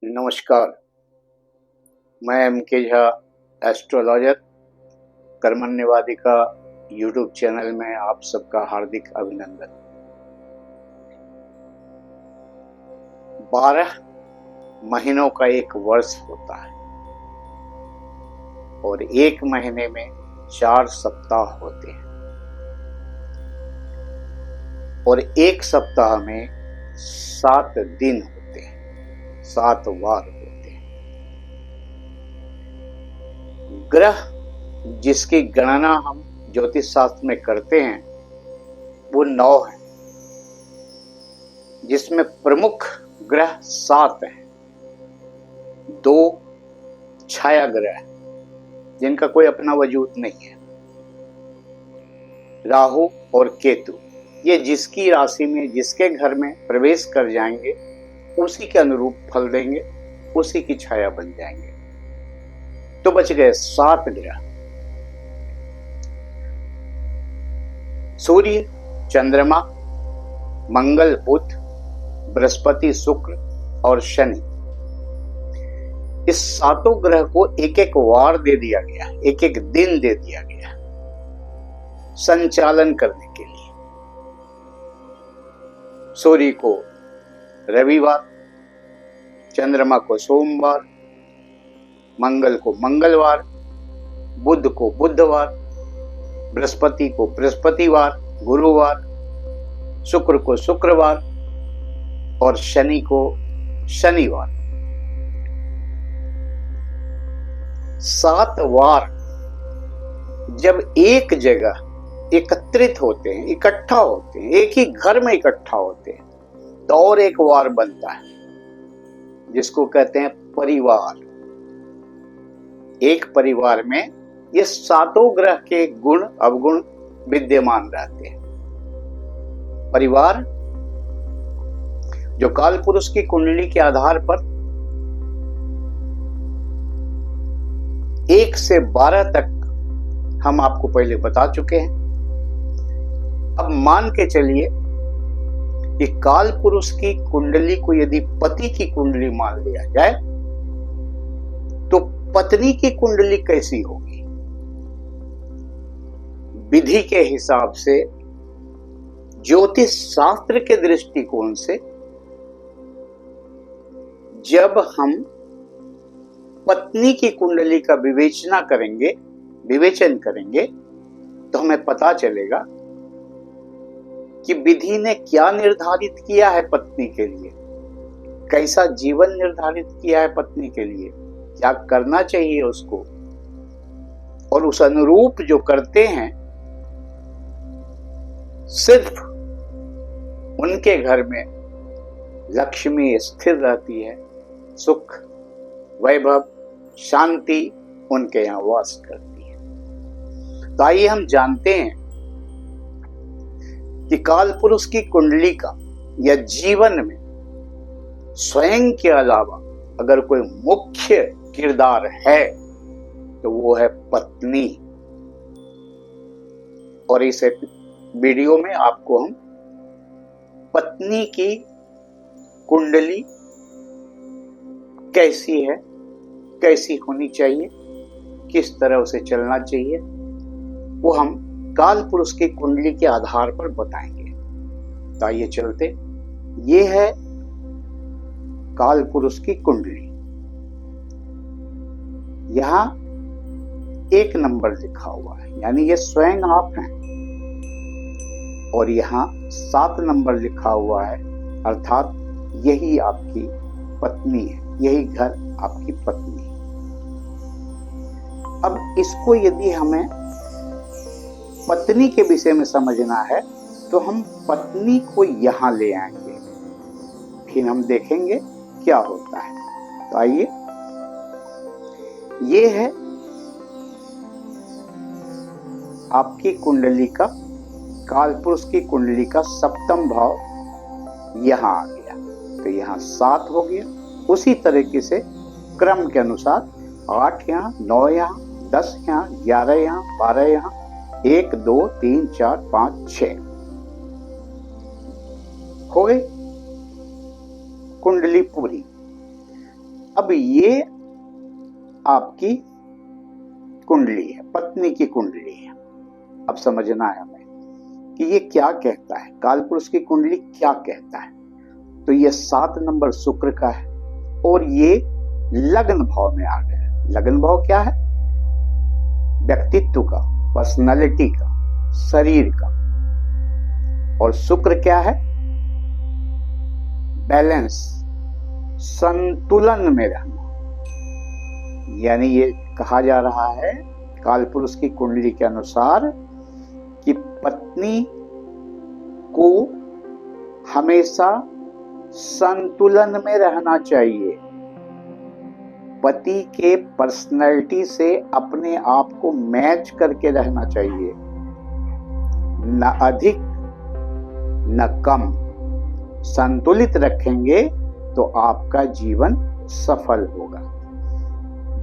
नमस्कार। मैं M.K. Jha, astrologer Karmanyavadika YouTube channel में आप सबका हार्दिक अभिनंदन। 12 महीनों का एक वर्ष होता है और एक महीने में 4 सप्ताह होते हैं और एक सप्ताह में 7 दिन होते हैं, 7 वार होते हैं। ग्रह जिसकी गणना हम ज्योतिष शास्त्र में करते हैं वो 9 है, जिसमें प्रमुख ग्रह 7 हैं। 2 छाया ग्रह जिनका कोई अपना वजूद नहीं है, राहु और केतु। ये जिसकी राशि में, जिसके घर में प्रवेश कर जाएंगे उसी के अनुरूप फल देंगे, उसी की छाया बन जाएंगे। तो बच गए 7 ग्रह। सूर्य, चंद्रमा, मंगल, बुध, बृहस्पति, शुक्र और शनि। इस 7 ग्रह को एक एक वार दे दिया गया, एक एक दिन दे दिया गया संचालन करने के लिए। सूर्य को रविवार, चंद्रमा को सोमवार, मंगल को मंगलवार, बुध को बुधवार, बृहस्पति को बृहस्पतिवार, गुरुवार, शुक्र को शुक्रवार और शनि को शनिवार। 7 वार जब एक जगह एकत्रित होते हैं, इकट्ठा होते हैं, एक ही घर में इकट्ठा होते हैं, तो और एक वार बनता है जिसको कहते हैं परिवार। एक परिवार में ये 7 ग्रह के गुण अवगुण विद्यमान रहते हैं। परिवार जो काल पुरुष की कुंडली के आधार पर 1 से 12 तक हम आपको पहले बता चुके हैं। अब मान के चलिए कि काल पुरुष की कुंडली को यदि पति की कुंडली मान लिया जाए तो पत्नी की कुंडली कैसी होगी? विधि के हिसाब से, ज्योतिष शास्त्र के दृष्टिकोण से, जब हम पत्नी की कुंडली का विवेचन करेंगे तो हमें पता चलेगा कि विधि ने क्या निर्धारित किया है पत्नी के लिए, कैसा जीवन निर्धारित किया है पत्नी के लिए, क्या करना चाहिए उसको, और उस अनुरूप जो करते हैं सिर्फ उनके घर में लक्ष्मी स्थिर रहती है, सुख, वैभव, शांति उनके यहां वास करती है। तो आइए हम जानते हैं कि काल पुरुष की कुंडली का या जीवन में स्वयं के अलावा अगर कोई मुख्य किरदार है तो वो है पत्नी। और इस वीडियो में आपको हम पत्नी की कुंडली कैसी है, कैसी होनी चाहिए, किस तरह उसे चलना चाहिए, वो हम काल पुरुष की कुंडली के आधार पर बताएंगे। तो आइए चलते। ये है काल पुरुष की कुंडली। यहां 1 नंबर लिखा हुआ है, यानी ये स्वयं आप हैं, और यहां 7 नंबर लिखा हुआ है, अर्थात यही आपकी पत्नी है, यही घर आपकी पत्नी है। अब इसको यदि हमें पत्नी के विषय में समझना है तो हम पत्नी को यहां ले आएंगे, फिर हम देखेंगे क्या होता है। तो आइए, ये है आपकी कुंडली का, काल पुरुष की कुंडली का 7वां भाव यहां आ गया, तो यहां 7 हो गया। उसी तरीके से क्रम के अनुसार 8 यहां, 9 यहां, 10 यहां, 11 यहां, 12 यहां, 1 2 3 4 5 6 हो गई कुंडली पूरी। अब ये आपकी कुंडली है, पत्नी की कुंडली है। अब समझना है हमें कि ये क्या कहता है, कालपुरुष की कुंडली क्या कहता है। तो ये 7 नंबर शुक्र का है और ये लग्न भाव में आ गया। लग्न भाव क्या है? व्यक्तित्व का, पर्सनालिटी का, शरीर का। और शुक्र क्या है? बैलेंस, संतुलन में रहना। यानी ये कहा जा रहा है कालपुरुष की कुंडली के अनुसार कि पत्नी को हमेशा संतुलन में रहना चाहिए। पति के पर्सनैलिटी से अपने आप को मैच करके रहना चाहिए, न अधिक न कम। संतुलित रखेंगे तो आपका जीवन सफल होगा।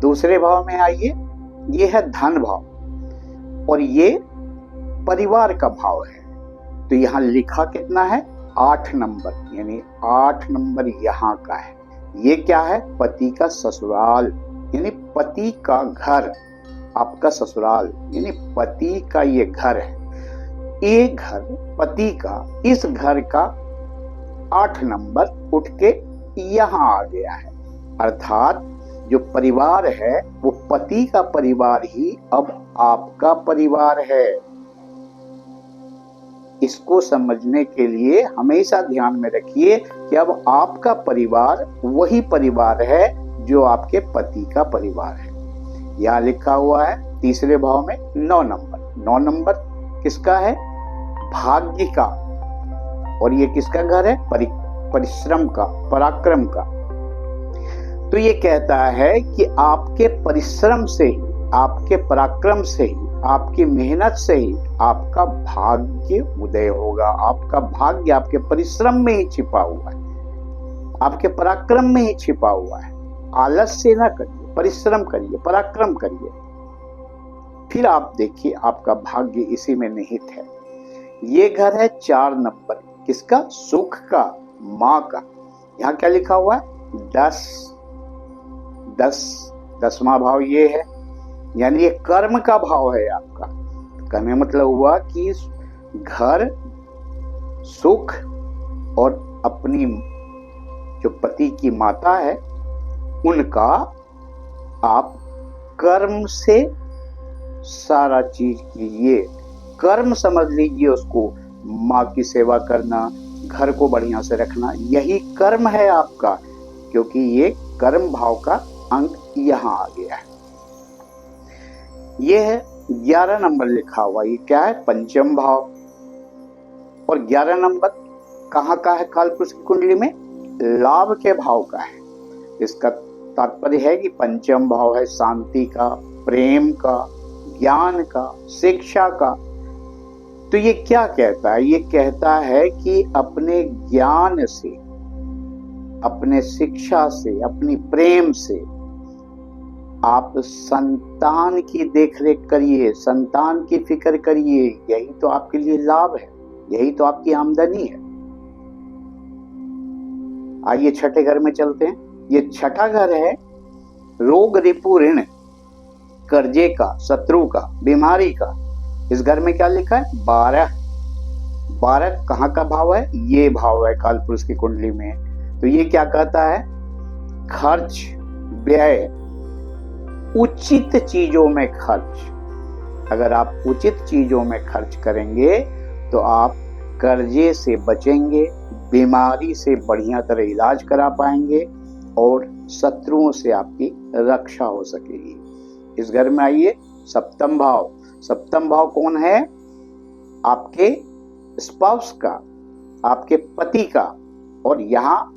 दूसरे भाव में आइए, ये है धन भाव और ये परिवार का भाव है। तो यहां लिखा कितना है? 8 नंबर, यानी 8 नंबर यहां का है। ये क्या है? पति का ससुराल, यानी पति का घर, आपका ससुराल, यानी पति का ये घर है। ये घर पति का, इस घर का 8 नंबर उठ के यहां आ गया है। अर्थात जो परिवार है वो पति का परिवार ही अब आपका परिवार है। इसको समझने के लिए हमेशा ध्यान में रखिए कि अब आपका परिवार वही परिवार है जो आपके पति का परिवार है। यहां लिखा हुआ है तीसरे भाव में 9 नंबर। 9 नंबर किसका है? भाग्य का। और ये किसका घर है? परिश्रम का, पराक्रम का। तो ये कहता है कि आपके परिश्रम से ही, आपके पराक्रम से ही, आपकी मेहनत से ही आपका भाग्य उदय होगा। आपका भाग्य आपके परिश्रम में ही छिपा हुआ है, आपके पराक्रम में ही छिपा हुआ है। आलस्य ना करिए, परिश्रम करिए, पराक्रम करिए, फिर आप देखिए आपका भाग्य इसी में निहित है। ये घर है 4 नंबर, किसका? सुख का, माँ का। यहाँ क्या लिखा हुआ है? 10वां भाव ये है, यानी ये कर्म का भाव है आपका। कहने मतलब हुआ कि घर, सुख और अपनी जो पति की माता है उनका आप कर्म से सारा चीज कीजिए। कर्म समझ लीजिए उसको, माँ की सेवा करना, घर को बढ़िया से रखना, यही कर्म है आपका, क्योंकि ये कर्म भाव का अंक यहां आ गया है। ये है 11 नंबर लिखा हुआ, ये क्या है? पंचम भाव। और 11 नंबर कहाँ का है कालपुरुष की कुंडली में? लाभ के भाव का है। इसका तात्पर्य है कि पंचम भाव है शांति का, प्रेम का, ज्ञान का, शिक्षा का। तो ये क्या कहता है? ये कहता है कि अपने ज्ञान से, अपने शिक्षा से, अपनी प्रेम से आप संतान की देखरेख करिए, संतान की फिक्र करिए। यही तो आपके लिए लाभ है, यही तो आपकी आमदनी है। आइए छठे घर में चलते हैं। ये छठा घर है रोग, रिपु, ऋण, कर्जे का, शत्रु का, बीमारी का। इस घर में क्या लिखा है? 12 कहाँ का भाव है? ये भाव है कालपुरुष की कुंडली में। तो ये क्या कहता है? खर्च, व्यय, उचित चीजों में खर्च। अगर आप उचित चीजों में खर्च करेंगे तो आप कर्जे से बचेंगे, बीमारी से बढ़िया तरह इलाज करा पाएंगे और शत्रुओं से आपकी रक्षा हो सकेगी। इस घर में आइए सप्तम भाव। सप्तम भाव कौन है? आपके स्पाउस का, आपके पति का। और यहाँ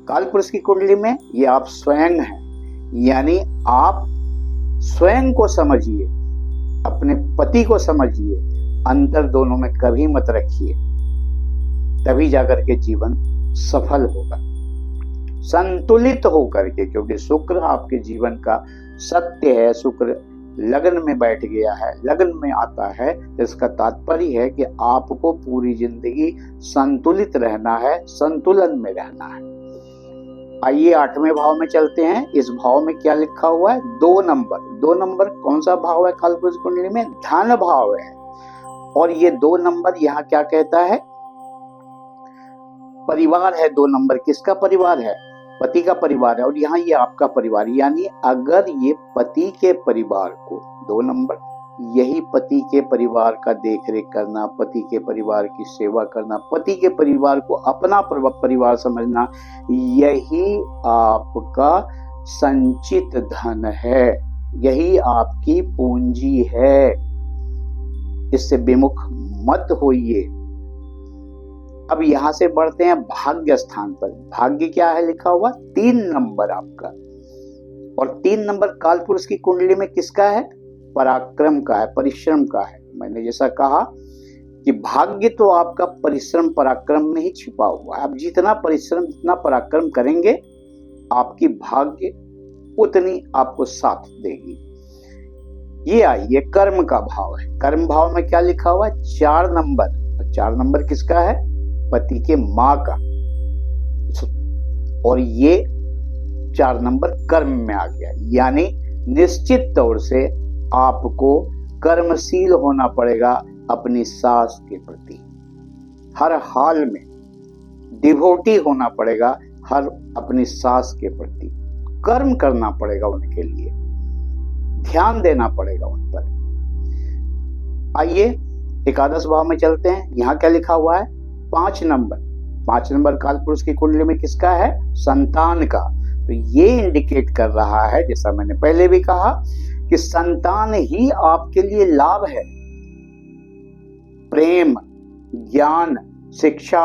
कालपुरुष की कुंडली में ये आप स्वयं हैं, यानी आप स्वयं को समझिए, अपने पति को समझिए, अंतर दोनों में कभी मत रखिए, तभी जाकर के जीवन सफल होगा, संतुलित होकर के। क्योंकि शुक्र आपके जीवन का सत्य है। शुक्र लगन में बैठ गया है, लगन में आता है, इसका तात्पर्य है कि आपको पूरी जिंदगी संतुलित रहना है, संतुलन में रहना है। आइए 8वें भाव में चलते हैं। इस भाव में क्या लिखा हुआ है? 2 नंबर। 2 नंबर कौन सा भाव है कालपुरुष कुंडली में? धन भाव है। और ये 2 नंबर यहाँ क्या कहता है? परिवार है। 2 नंबर किसका परिवार है? पति का परिवार है। और यहाँ ये आपका परिवार, यानी अगर ये पति के परिवार को, 2 नंबर यही पति के परिवार का देख रेख करना, पति के परिवार की सेवा करना, पति के परिवार को अपना परिवार समझना, यही आपका संचित धन है, यही आपकी पूंजी है। इससे विमुख मत होइए। अब यहां से बढ़ते हैं भाग्य स्थान पर। भाग्य क्या है लिखा हुआ? 3 नंबर आपका। और 3 नंबर कालपुरुष की कुंडली में किसका है? पराक्रम का है, परिश्रम का है। मैंने जैसा कहा कि भाग्य तो आपका परिश्रम पराक्रम में ही छिपा हुआ है। आप जितना परिश्रम, जितना पराक्रम करेंगे, आपकी भाग्य उतनी आपको साथ देगी। ये आइए कर्म का भाव है। कर्म भाव में क्या लिखा हुआ है? 4 नंबर। 4 नंबर किसका है? पति के माँ का। और ये 4 नंबर कर्म में आ गया, यानी निश्चित तौर से आपको कर्मशील होना पड़ेगा अपनी सास के प्रति। हर हाल में डिवोटी होना पड़ेगा हर अपनी सास के प्रति। कर्म करना पड़ेगा उनके लिए, ध्यान देना पड़ेगा उन पर। आइए एकादश भाव में चलते हैं। यहाँ क्या लिखा हुआ है? 5 नंबर। 5 नंबर कालपुरुष की कुंडली में किसका है? संतान का। तो ये इंडिकेट कर रहा है, जैसा मैंने पहले भी कहा, कि संतान ही आपके लिए लाभ है। प्रेम, ज्ञान, शिक्षा,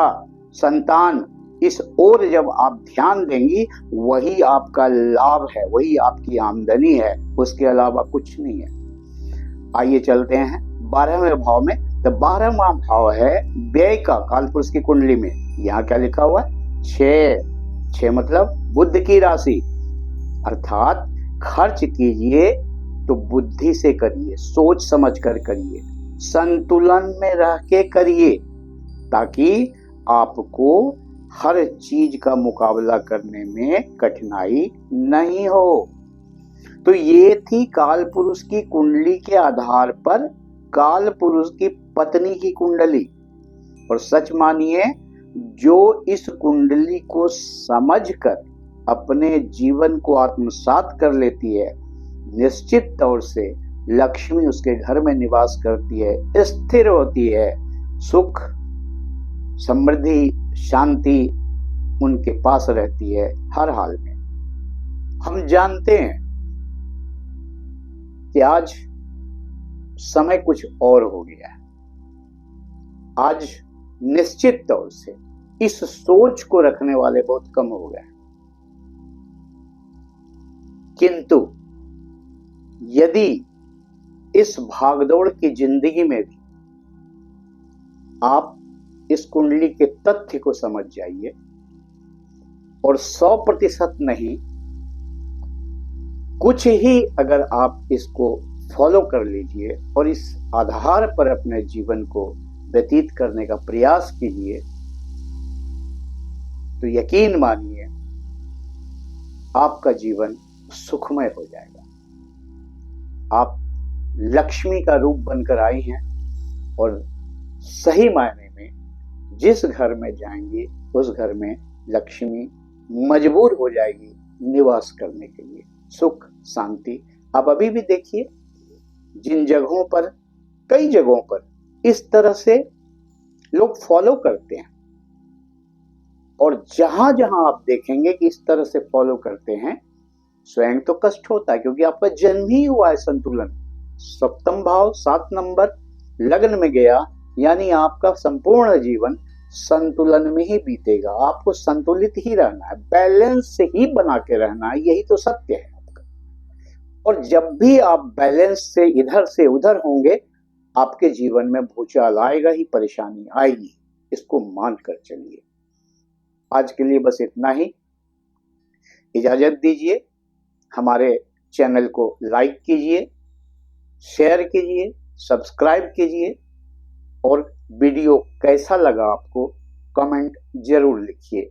संतान, इस ओर जब आप ध्यान देंगी, वही आपका लाभ है, वही आपकी आमदनी है, उसके अलावा कुछ नहीं है। आइए चलते हैं 12वें भाव में। तो 12वां भाव है व्यय का कालपुरुष की कुंडली में। यहाँ क्या लिखा हुआ है? 6 मतलब बुद्ध की राशि, अर्थात खर्च कीजिए तो बुद्धि से करिए, सोच समझ कर करिए, संतुलन में रह के करिए, ताकि आपको हर चीज का मुकाबला करने में कठिनाई नहीं हो। तो ये थी कालपुरुष की कुंडली के आधार पर कालपुरुष की पत्नी की कुंडली। और सच मानिए, जो इस कुंडली को समझकर अपने जीवन को आत्मसात कर लेती है, निश्चित तौर से लक्ष्मी उसके घर में निवास करती है, स्थिर होती है, सुख, समृद्धि, शांति उनके पास रहती है हर हाल में। हम जानते हैं कि आज समय कुछ और हो गया है। आज निश्चित तौर से इस सोच को रखने वाले बहुत कम हो गए। किंतु यदि इस भागदौड़ की जिंदगी में भी आप इस कुंडली के तथ्य को समझ जाइए और 100% नहीं, कुछ ही अगर आप इसको फॉलो कर लीजिए और इस आधार पर अपने जीवन को व्यतीत करने का प्रयास कीजिए, तो यकीन मानिए आपका जीवन सुखमय हो जाएगा। आप लक्ष्मी का रूप बनकर आई हैं और सही मायने में जिस घर में जाएंगी उस घर में लक्ष्मी मजबूर हो जाएगी निवास करने के लिए। सुख, शांति। आप अभी भी देखिए, जिन जगहों पर, कई जगहों पर इस तरह से लोग फॉलो करते हैं, और जहां जहां आप देखेंगे कि इस तरह से फॉलो करते हैं, स्वयं तो कष्ट होता है, क्योंकि आपका जन्म ही हुआ है संतुलन। सप्तम भाव 7 नंबर लग्न में गया, यानी आपका संपूर्ण जीवन संतुलन में ही बीतेगा। आपको संतुलित ही रहना है, बैलेंस से ही बना के रहना है, यही तो सत्य है आपका। और जब भी आप बैलेंस से इधर से उधर होंगे, आपके जीवन में भूचाल आएगा ही, परेशानी आएगी, इसको मान कर चलिए। आज के लिए बस इतना ही। इजाजत दीजिए। हमारे चैनल को लाइक कीजिए, शेयर कीजिए, सब्सक्राइब कीजिए, और वीडियो कैसा लगा आपको कमेंट जरूर लिखिए।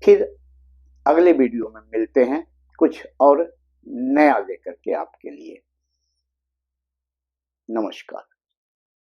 फिर अगले वीडियो में मिलते हैं कुछ और नया लेकर के आपके लिए। नमस्कार।